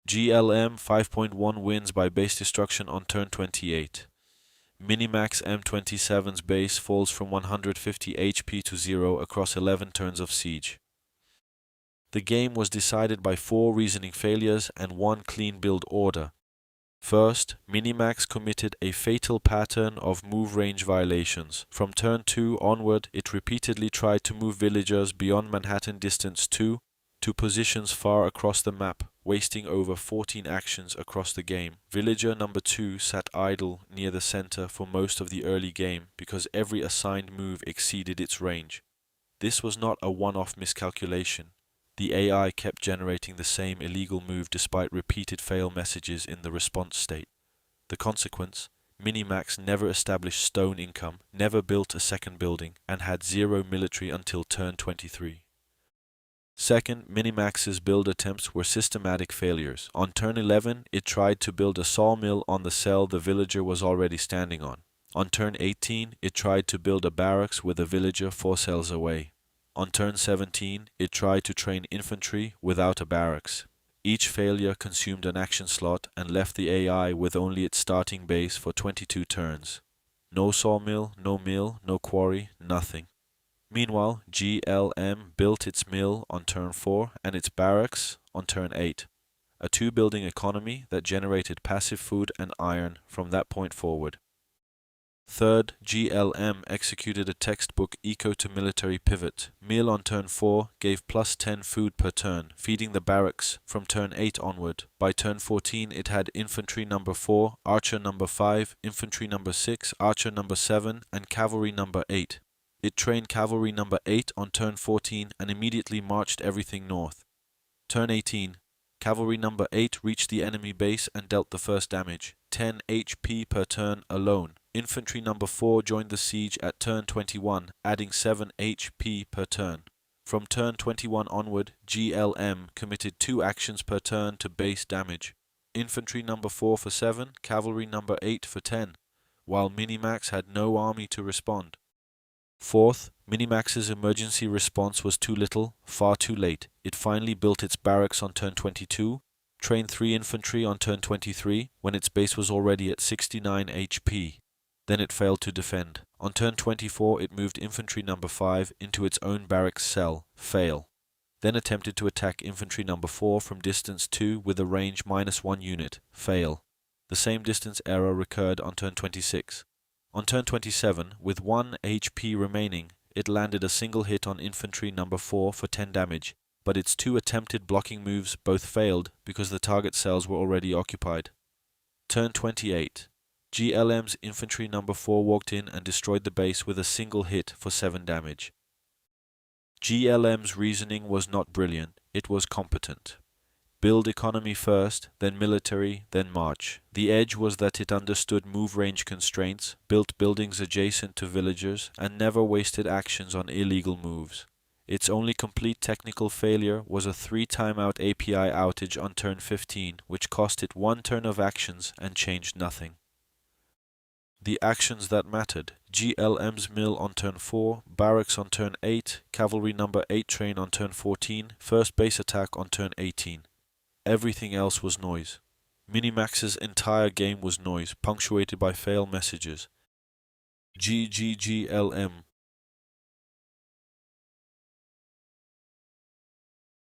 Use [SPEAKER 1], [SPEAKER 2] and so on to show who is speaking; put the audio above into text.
[SPEAKER 1] GLM 5.1 wins by base destruction on turn 28. MiniMax M27's base falls from 150 HP to 0 across 11 turns of siege. The game was decided by 4 reasoning failures and 1 clean build order. First, MiniMax committed a fatal pattern of move range violations. From turn 2 onward, it repeatedly tried to move villagers beyond Manhattan distance 2 to positions far across the map, wasting over 14 actions across the game. Villager number 2 sat idle near the center for most of the early game because every assigned move exceeded its range. This was not a one-off miscalculation. The AI kept generating the same illegal move despite repeated fail messages in the response state. The consequence? MiniMax never established stone income, never built a second building, and had 0 military until turn 23. Second, MiniMax's build attempts were systematic failures. On turn 11, it tried to build a sawmill on the cell the villager was already standing on. On turn 18, it tried to build a barracks with a villager 4 cells away. On turn 17, it tried to train infantry without a barracks. Each failure consumed an action slot and left the AI with only its starting base for 22 turns. No sawmill, no mill, no quarry, nothing. Meanwhile, GLM built its mill on turn 4 and its barracks on turn 8. A 2-building economy that generated passive food and iron from that point forward. Third, GLM executed a textbook eco-to-military pivot. Mill on turn 4 gave plus 10 food per turn, feeding the barracks from turn 8 onward. By turn 14 it had infantry number 4, archer number 5, infantry number 6, archer number 7, and cavalry number 8. It trained cavalry number 8 on turn 14 and immediately marched everything north. Turn 18. Cavalry number 8 reached the enemy base and dealt the first damage, 10 HP per turn alone. Infantry number 4 joined the siege at turn 21, adding 7 HP per turn. From turn 21 onward, GLM committed 2 actions per turn to base damage. Infantry number 4 for 7, cavalry number 8 for 10, while MiniMax had no army to respond. Fourth, MiniMax's emergency response was too little, far too late. It finally built its barracks on turn 22, trained 3 infantry on turn 23, when its base was already at 69 HP. Then it failed to defend. On turn 24 it moved infantry number 5 into its own barracks cell, fail. Then attempted to attack infantry number 4 from distance 2 with a range -1 unit, fail. The same distance error recurred on turn 26. On turn 27, with 1 HP remaining, it landed a single hit on infantry number 4 for 10 damage, but its 2 attempted blocking moves both failed because the target cells were already occupied. Turn 28. GLM's infantry number 4 walked in and destroyed the base with a single hit for 7 damage. GLM's reasoning was not brilliant, it was competent. Build economy first, then military, then march. The edge was that it understood move range constraints, built buildings adjacent to villagers, and never wasted actions on illegal moves. Its only complete technical failure was a 3 timeout API outage on turn 15, which cost it 1 turn of actions and changed nothing. The actions that mattered: GLM's mill on turn 4, barracks on turn 8, cavalry number 8 train on turn 14, first base attack on turn 18. Everything else was noise. MiniMax's entire game was noise, punctuated by fail messages. GGGLM